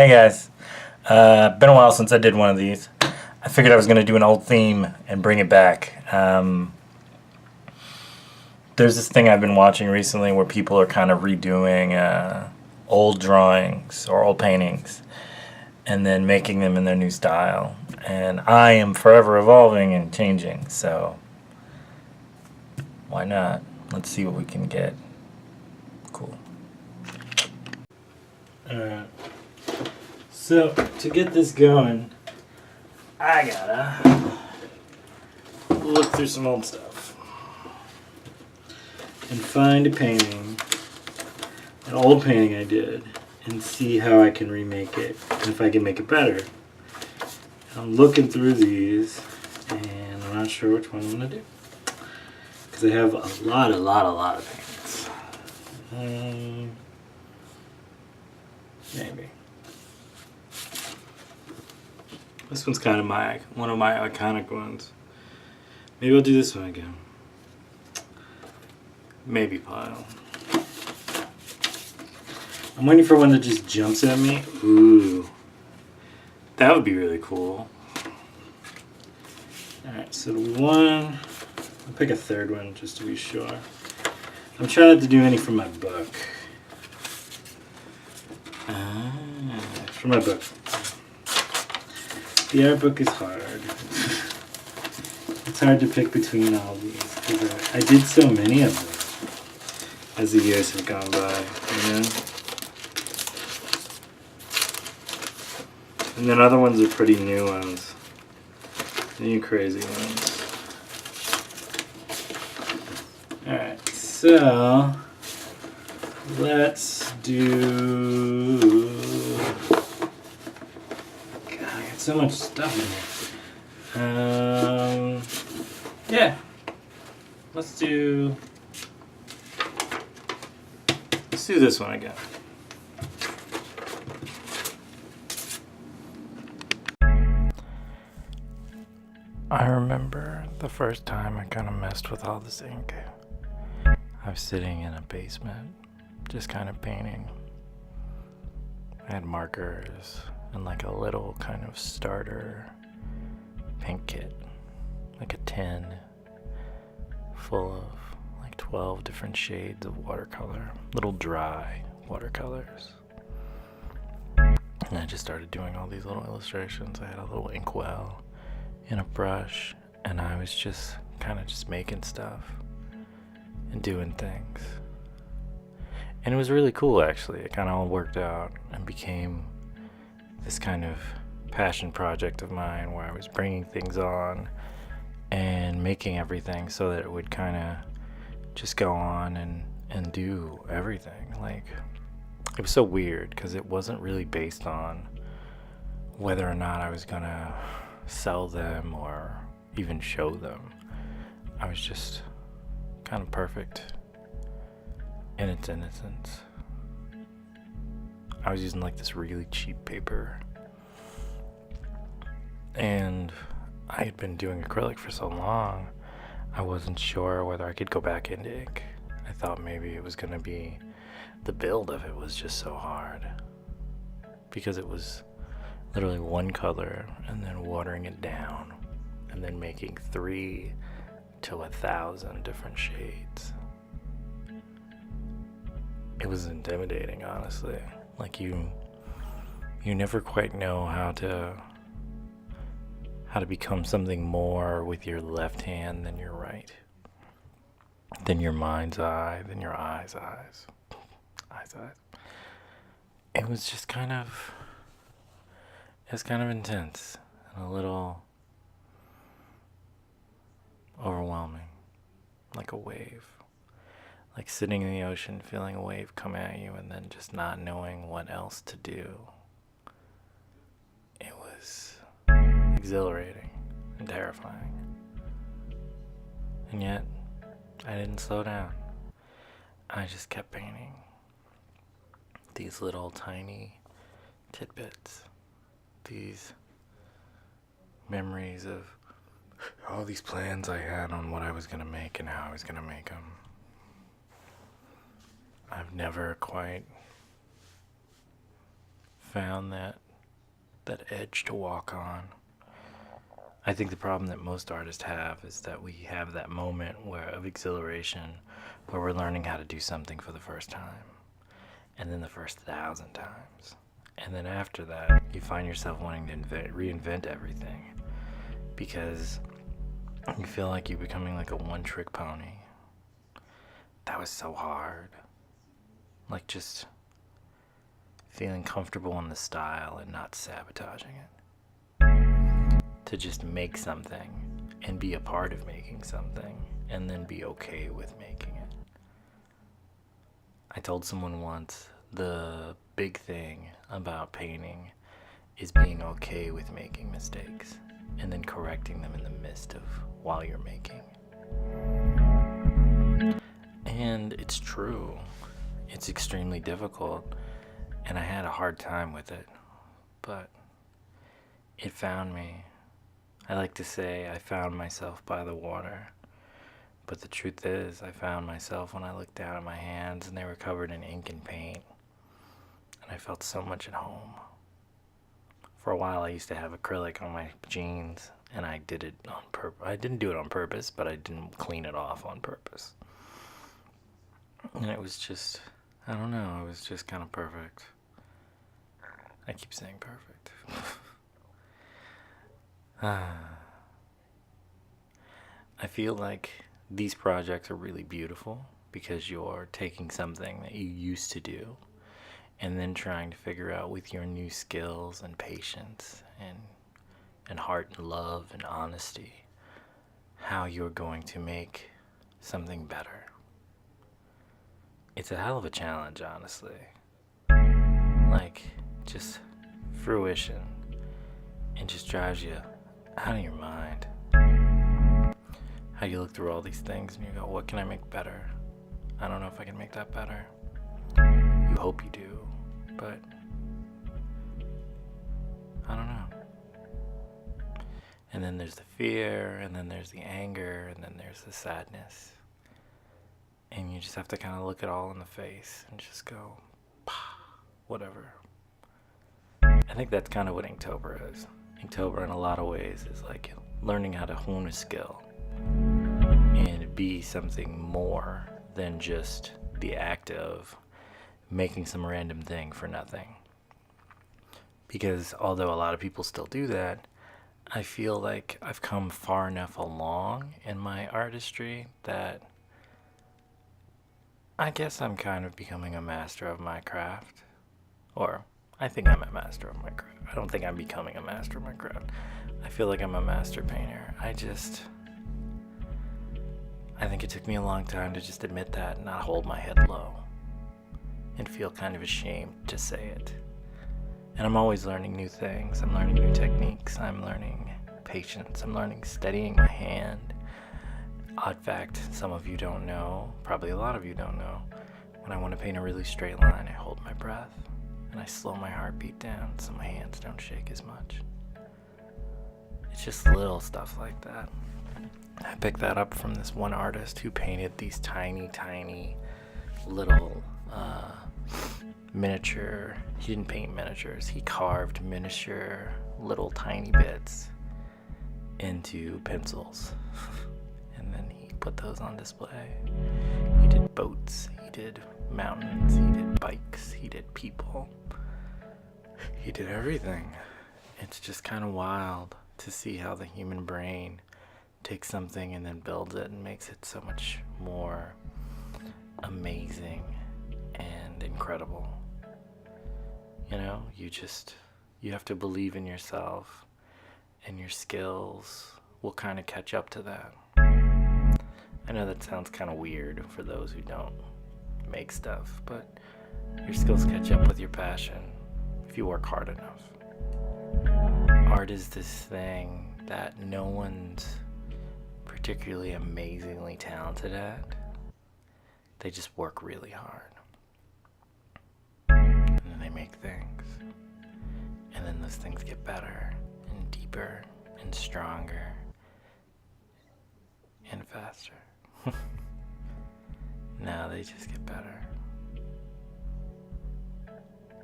Hey guys, been a while since I did one of these. I figured I was going to do an old theme and bring it back. There's this thing I've been watching recently where people are kind of redoing old drawings or old paintings and then making them in their new style. And I am forever evolving and changing, so why not? Let's see what we can get. Cool. Alright. So, to get this going, I gotta look through some old stuff and find a painting, an old painting I did, and see how I can remake it and if I can make it better. I'm looking through these and I'm not sure which one I'm gonna do because I have a lot of paintings. Maybe. This one's kind of one of my iconic ones. Maybe I'll do this one again. Maybe pile. I'm waiting for one that just jumps at me. Ooh. That would be really cool. Alright, so one. I'll pick a third one just to be sure. I'm trying not to do any from my book. From my book. The art book is hard. It's hard to pick between all these because I did so many of them as the years have gone by, you know? And then other ones are pretty new ones. New crazy ones. Alright, so let's do... God, I got so much stuff in here. Yeah. Let's do this one again. I remember the first time I kind of messed with all this ink. I was sitting in a basement, just kind of painting. I had markers and like a little kind of starter paint kit, like a tin full of like 12 different shades of watercolor, little dry watercolors. And I just started doing all these little illustrations. I had a little inkwell and a brush, and I was just kind of just making stuff and doing things. And it was really cool, actually. It kind of all worked out and became this kind of passion project of mine where I was bringing things on and making everything so that it would kind of just go on and do everything. Like, it was so weird because it wasn't really based on whether or not I was gonna sell them or even show them. I was just kind of perfect in its innocence. I was using like this really cheap paper, and I had been doing acrylic for so long I wasn't sure whether I could go back into ink. I thought maybe it was gonna be, the build of it was just so hard because it was literally one color and then watering it down and then making 3 to 1,000 different shades. It was intimidating, honestly. Like you never quite know how to become something more with your left hand than your right, than your mind's eye, than your eye's eyes. It was just kind of intense and a little overwhelming, like a wave. Like sitting in the ocean, feeling a wave come at you and then just not knowing what else to do. It was exhilarating and terrifying. And yet, I didn't slow down. I just kept painting these little tiny tidbits, these memories of all these plans I had on what I was going to make and how I was going to make them. I've never quite found that edge to walk on. I think the problem that most artists have is that we have that moment of exhilaration where we're learning how to do something for the first time, and then the first 1,000 times. And then after that, you find yourself wanting to reinvent everything because you feel like you're becoming like a one-trick pony. That was so hard. Like just feeling comfortable in the style and not sabotaging it. To just make something and be a part of making something and then be okay with making it. I told someone once the big thing about painting is being okay with making mistakes and then correcting them in the midst of while you're making. And it's true. It's extremely difficult, and I had a hard time with it, but it found me. I like to say I found myself by the water, but the truth is I found myself when I looked down at my hands and they were covered in ink and paint, and I felt so much at home. For a while I used to have acrylic on my jeans, and I did it on purpose. I didn't do it on purpose, but I didn't clean it off on purpose. And it was just, I don't know, it was just kind of perfect. I keep saying perfect. I feel like these projects are really beautiful because you're taking something that you used to do and then trying to figure out with your new skills and patience and heart and love and honesty how you're going to make something better. It's a hell of a challenge, honestly. Like, just fruition. It just drives you out of your mind. How you look through all these things and you go, what can I make better? I don't know if I can make that better. You hope you do, but I don't know. And then there's the fear, and then there's the anger, and then there's the sadness. And you just have to kind of look it all in the face and just go, whatever. I think that's kind of what Inktober is. Inktober in a lot of ways is like learning how to hone a skill and be something more than just the act of making some random thing for nothing. Because although a lot of people still do that, I feel like I've come far enough along in my artistry that I guess I'm kind of becoming a master of my craft. Or, I think I'm a master of my craft. I don't think I'm becoming a master of my craft. I feel like I'm a master painter. I think it took me a long time to just admit that and not hold my head low. And feel kind of ashamed to say it. And I'm always learning new things. I'm learning new techniques. I'm learning patience. I'm learning steadying my hand. Odd fact, some of you don't know, probably a lot of you don't know, when I want to paint a really straight line, I hold my breath and I slow my heartbeat down so my hands don't shake as much. It's just little stuff like that. I picked that up from this one artist who painted these tiny, tiny little miniature. He didn't paint miniatures, he carved miniature little tiny bits into pencils. And then he put those on display. He did boats, he did mountains, he did bikes, he did people. He did everything. It's just kind of wild to see how the human brain takes something and then builds it and makes it so much more amazing and incredible. You know, you have to believe in yourself, and your skills will kind of catch up to that. I know that sounds kind of weird for those who don't make stuff, but your skills catch up with your passion if you work hard enough. Art is this thing that no one's particularly amazingly talented at. They just work really hard. And then they make things. And then those things get better and deeper and stronger and faster. Now they just get better.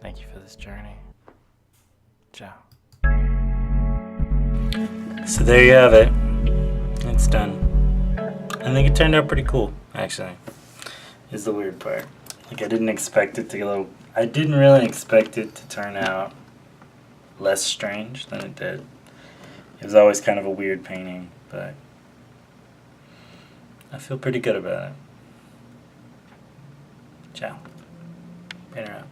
Thank you for this journey. Ciao. So there you have it. It's done. I think it turned out pretty cool, actually, is the weird part. Like, I didn't expect it to go... I didn't really expect it to turn out less strange than it did. It was always kind of a weird painting, but I feel pretty good about it. Ciao. Painter out.